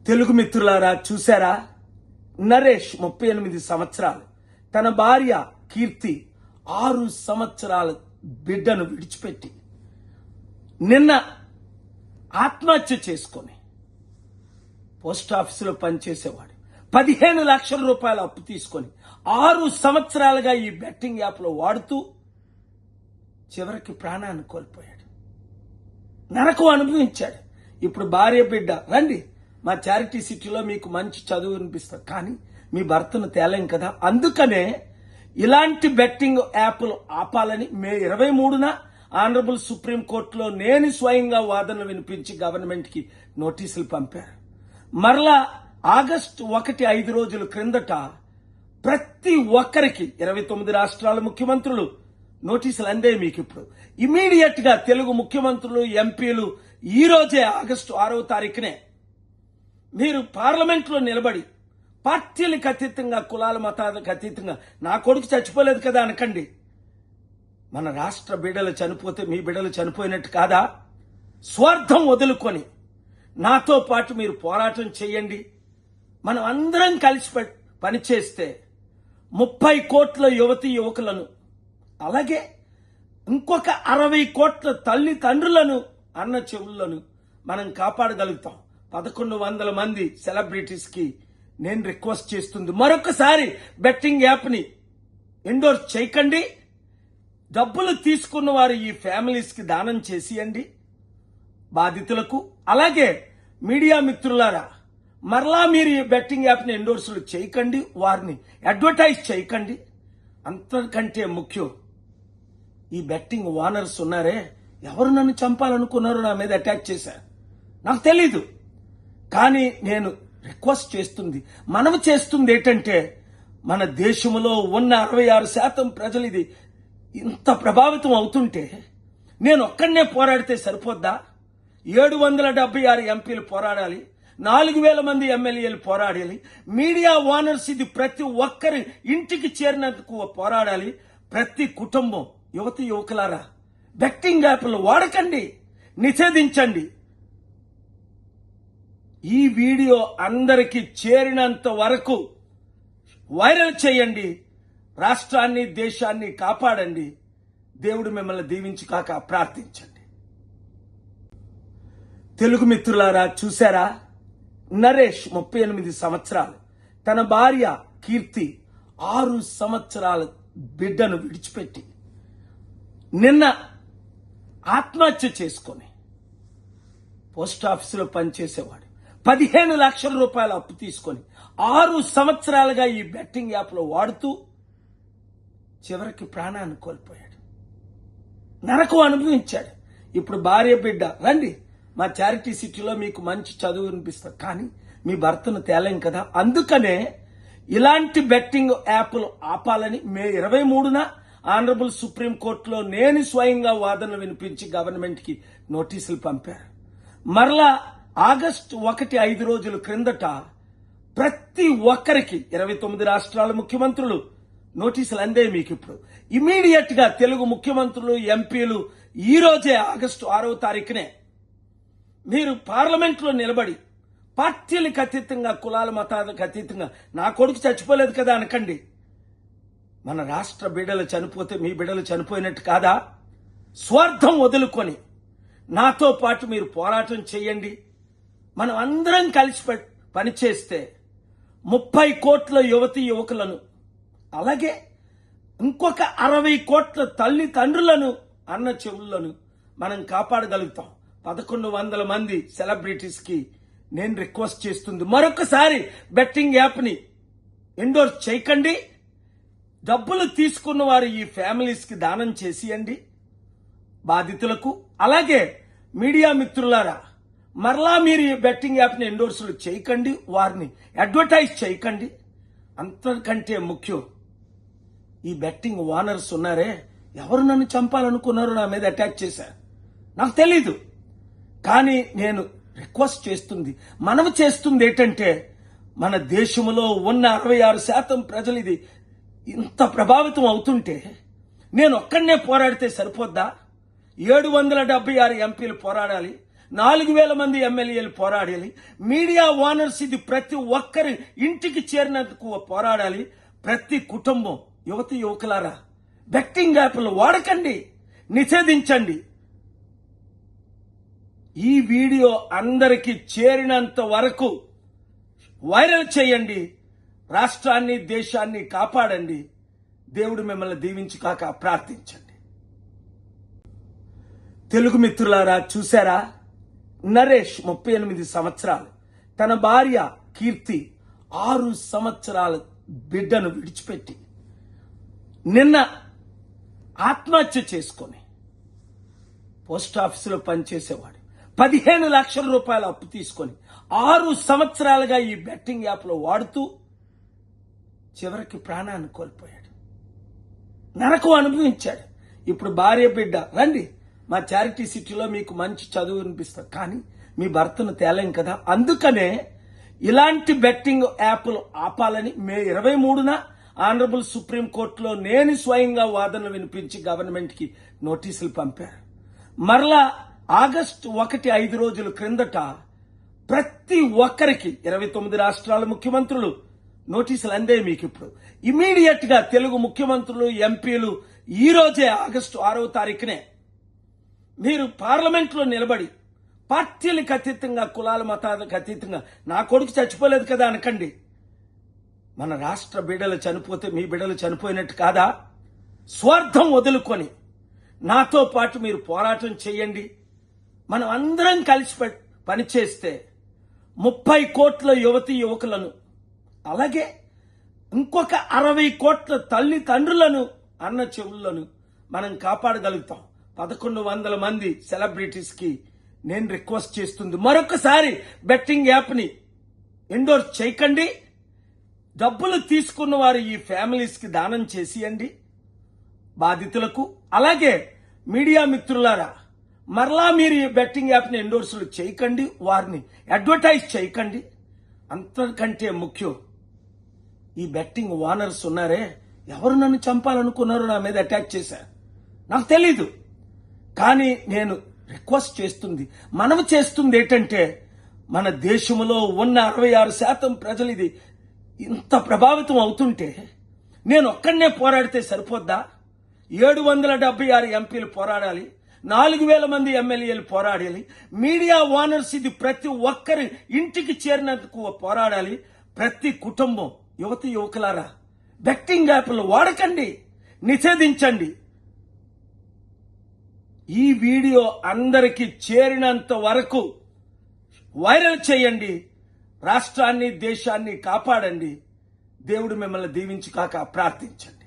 తెలుగు మిత్రులారా చూసారా? నరేష్ 38 సంవత్సరాలు తన భార్య కీర్తి 6 సంవత్సరాల బిడ్డను విడిచిపెట్టి నిన్న ఆత్మహత్య చేసుకొని పోస్ట్ ఆఫీసులో పనిచేసేవాడు 15 లక్షల రూపాయల అప్పు తీసుకొని 6 సంవత్సరాలుగా ఈ బెట్టింగ్ యాప్లో వాడుతూ చివరికి ప్రాణాన్ని కోల్పోయాడు, నరకం అనుభవించాడు. ఇప్పుడు భార్య బిడ్డ రండి మా చారిటీ సిటీలో మీకు మంచి చదువు వినిపిస్తారు, కానీ మీ భర్తను తేలేం కదా. అందుకనే ఇలాంటి బెట్టింగ్ యాప్లు ఆపాలని మే 23న ఆనరబుల్ సుప్రీం కోర్టులో నేను స్వయంగా వాదనలు వినిపించి గవర్నమెంట్ కి నోటీసులు పంపారు. మరలా ఆగస్టు 1 5 రోజుల క్రిందట ప్రతి ఒక్కరికి 29 రాష్ట్రాల ముఖ్యమంత్రులు నోటీసులు అందాయి. మీకు ఇప్పుడు ఇమీడియట్ గా తెలుగు ముఖ్యమంత్రులు ఎంపీలు ఈ రోజే ఆగస్టు 6వ తారీఖునే మీరు పార్లమెంట్ లో నిలబడి పార్టీలకు అతీతంగా కులాల మతాలకు అతీతంగా నా కొడుకు చచ్చిపోలేదు కదా అనకండి. మన రాష్ట్ర బిడ్డలు చనిపోతే మీ బిడ్డలు చనిపోయినట్టు కాదా? స్వార్థం వదులుకొని నాతో పాటు మీరు పోరాటం చేయండి. మనం అందరం కలిసి పనిచేస్తే 30 కోట్ల యువతీ యువకులను, అలాగే ఇంకొక 60 కోట్ల తల్లిదండ్రులను, అన్న చెవులను మనం కాపాడగలుగుతాం. 1100 మంది సెలబ్రిటీస్ కి నేను రిక్వెస్ట్ చేస్తుంది, మరొకసారి బెట్టింగ్ యాప్ ని ఎండోర్స్ చేయకండి. డబ్బులు తీసుకున్న వారు ఈ ఫ్యామిలీస్ కి దానం చేసియండి బాధితులకు. అలాగే మీడియా మిత్రులారా, మరలా మీరు ఈ బెట్టింగ్ యాప్ ని ఎండోర్స్లు చేయకండి, వారిని అడ్వర్టైజ్ చేయకండి. అంతకంటే ముఖ్యం, ఈ బెట్టింగ్ ఓనర్స్ ఉన్నారే, ఎవరు నన్ను చంపాలనుకున్నారో నా మీద అటాక్ చేశారు నాకు తెలీదు. కానీ నేను రిక్వెస్ట్ చేస్తుంది, మనవి చేస్తుంది ఏంటంటే, మన దేశంలో ఉన్న 66% ప్రజలు ఇది ఇంత ప్రభావితం అవుతుంటే నేను ఒక్కడనే పోరాడితే సరిపోద్దా? 776 ఎంపీలు పోరాడాలి, 4000 మంది ఎమ్మెల్యేలు పోరాడాలి, మీడియా ఓనర్స్ ఇది ప్రతి ఒక్కరి ఇంటికి చేరినందుకు పోరాడాలి. ప్రతి కుటుంబం, యువతి యువకులారా, బెట్టింగ్ యాప్లు వాడకండి, నిషేధించండి. ఈ వీడియో అందరికీ చేరినంత వరకు వైరల్ చేయండి. రాష్ట్రాన్ని దేశాన్ని కాపాడండి. దేవుడు మిమ్మల్ని దీవించి కాక ప్రార్థించండి. తెలుగు మిత్రులారా చూసారా? నరేష్ 38 సంవత్సరాలు తన భార్య కీర్తి 6 సంవత్సరాల బిడ్డను విడిచిపెట్టి నిన్న ఆత్మహత్య చేసుకొని పోస్ట్ ఆఫీసులో పనిచేసేవాడు 15 లక్షల రూపాయల అప్పు తీసుకొని 6 సంవత్సరాలుగా ఈ బెట్టింగ్ యాప్లో వాడుతూ చివరికి ప్రాణాన్ని కోల్పోయాడు, నరకం అనుభవించాడు. ఇప్పుడు భార్య బిడ్డ రండి మా చారిటీ సిటీలో మీకు మంచి చదువు వినిపిస్తారు, కానీ మీ భర్తను తేలేం కదా. అందుకనే ఇలాంటి బెట్టింగ్ యాప్లు ఆపాలని మే 23న ఆనరబుల్ సుప్రీం కోర్టులో నేను స్వయంగా వాదనలు వినిపించి గవర్నమెంట్ కి నోటీసులు పంపారు. మరలా ఆగస్టు 1 5 రోజుల క్రిందట ప్రతి ఒక్కరికి 29 రాష్ట్రాల ముఖ్యమంత్రులు నోటీసులు అందాయి. మీకు ఇప్పుడు ఇమీడియట్ గా తెలుగు ముఖ్యమంత్రులు ఎంపీలు ఈ రోజే ఆగస్టు 6వ తారీఖునే మీరు పార్లమెంట్ లో నిలబడి పార్టీలకు అతీతంగా కులాల మతాలకు అతీతంగా నా కొడుకు చచ్చిపోలేదు కదా అనకండి. మన రాష్ట్ర బిడ్డలు చనిపోతే మీ బిడ్డలు చనిపోయినట్టు కాదా? స్వార్థం వదులుకొని నాతో పాటు మీరు పోరాటం చేయండి. మనం అందరం కలిసి పనిచేస్తే 30 కోట్ల యువతీ యువకులను, అలాగే ఇంకొక 60 కోట్ల తల్లిదండ్రులను, అన్న చెవులను మనం కాపాడగలుగుతాం. 1100 మంది సెలబ్రిటీస్ కి నేను రిక్వెస్ట్ చేస్తుంది, మరొకసారి బెట్టింగ్ యాప్ ని ఎండోర్స్ చేయకండి. డబ్బులు తీసుకున్న వారు ఈ ఫ్యామిలీస్ కి దానం చేసియండి బాధితులకు. అలాగే మీడియా మిత్రులారా, మరలా మీరు ఈ బెట్టింగ్ యాప్ ని ఎండోర్స్లు చేయకండి, వారిని అడ్వర్టైజ్ చేయకండి. అంతకంటే ముఖ్యం, ఈ బెట్టింగ్ ఓనర్స్ ఉన్నారే, ఎవరు నన్ను చంపాలనుకున్నారో నా మీద అటాక్ చేశారు నాకు తెలీదు. కానీ నేను రిక్వెస్ట్ చేస్తుంది, మనవి చేస్తుంది ఏంటంటే, మన దేశంలో ఉన్న 66% ప్రజలు ఇది ఇంత ప్రభావితం అవుతుంటే నేను ఒక్కడనే పోరాడితే సరిపోద్దా? 776 ఎంపీలు పోరాడాలి, 4,000 మంది ఎమ్మెల్యేలు పోరాడాలి. మీడియా ఓనర్స్ ఇది ప్రతి ఒక్కరి ఇంటికి చేరినందుకు పోరాడాలి. ప్రతి కుటుంబం, యువతి యువకులారా, బెట్టింగ్ యాప్లు వాడకండి, నిషేధించండి. ఈ వీడియో అందరికీ చేరినంత వరకు వైరల్ చేయండి. రాష్ట్రాన్ని, దేశాన్ని కాపాడండి. దేవుడు మిమ్మల్ని దీవించి కాక ప్రార్థించండి. తెలుగు మిత్రులారా, చూసారా? నరేష్ 38 సంవత్సరాలు, తన భార్య కీర్తి 6 సంవత్సరాల బిడ్డను విడిచిపెట్టి నిన్న ఆత్మహత్య చేసుకొని, పోస్ట్ ఆఫీసులో పనిచేసేవాడు, 15 లక్షల రూపాయల అప్పు తీసుకొని 6 సంవత్సరాలుగా ఈ బెట్టింగ్ యాప్లో వాడుతూ చివరికి ప్రాణాన్ని కోల్పోయాడు, నరకం అనుభవించాడు. ఇప్పుడు భార్య బిడ్డ, రండి మా చారిటీ సిటీలో మీకు మంచి చదువు వినిపిస్తారు, కానీ మీ భర్తను తేలేం కదా. అందుకనే ఇలాంటి బెట్టింగ్ యాప్లు ఆపాలని మే 23న ఆనరబుల్ సుప్రీం కోర్టులో నేను స్వయంగా వాదనలు వినిపించి గవర్నమెంట్ కి నోటీసులు పంపారు. మరలా ఆగస్టు 1 5 రోజుల క్రిందట ప్రతి ఒక్కరికి 29 రాష్ట్రాల ముఖ్యమంత్రులు నోటీసులు అందే. మీకు ఇప్పుడు ఇమీడియట్ గా తెలుగు ముఖ్యమంత్రులు, ఎంపీలు ఈ రోజే ఆగస్టు 6వ తారీఖునే మీరు పార్లమెంట్ లో నిలబడి పార్టీలకు అతీతంగా, కులాల మతాలకు అతీతంగా, నా కొడుకు చచ్చిపోలేదు కదా అనకండి. మన రాష్ట్ర బిడ్డలు చనిపోతే మీ బిడ్డలు చనిపోయినట్టు కాదా? స్వార్థం వదులుకొని నాతో పాటు మీరు పోరాటం చేయండి. మనం అందరం కలిసి పనిచేస్తే 30 కోట్ల యువతి యువకులను, అలాగే ఇంకొక 60 కోట్ల తల్లిదండ్రులను, అన్న చెవులను మనం కాపాడగలుగుతాం. 1100 మంది సెలబ్రిటీస్ కి నేను రిక్వెస్ట్ చేస్తుంది, మరొకసారి బెట్టింగ్ యాప్ ని ఎండోర్స్ చేయకండి. డబ్బులు తీసుకున్న వారు ఈ ఫ్యామిలీస్ కి దానం చేసియండి బాధితులకు. అలాగే మీడియా మిత్రులారా, మరలా మీరు ఈ బెట్టింగ్ యాప్ ని ఎండోర్సులు చేయకండి, వారిని అడ్వర్టైజ్ చేయకండి. అంతకంటే ముఖ్యం, ఈ బెట్టింగ్ ఓనర్స్ ఉన్నారే, ఎవరు నన్ను చంపాలనుకున్నారో నా మీద అటాక్ చేశారు నాకు తెలీదు. కానీ నేను రిక్వెస్ట్ చేస్తుంది, మనవి చేస్తుంది ఏంటంటే, మన దేశంలో ఉన్న 66% ప్రజలు ఇది ఇంత ప్రభావితం అవుతుంటే నేను ఒక్కడనే పోరాడితే సరిపోద్దా? 776 ఎంపీలు పోరాడాలి, 4,000 మంది ఎమ్మెల్యేలు పోరాడాలి. మీడియా ఓనర్స్ ఇది ప్రతి ఒక్కరి ఇంటికి చేరినందుకు పోరాడాలి. ప్రతి కుటుంబం, యువతి యువకులారా, బెట్టింగ్ యాప్లు వాడకండి, నిషేధించండి. ఈ వీడియో అందరికీ చేరినంత వరకు వైరల్ చేయండి. రాష్ట్రాన్ని, దేశాన్ని కాపాడండి. దేవుడు మిమ్మల్ని దీవించి కాక ప్రార్థించండి.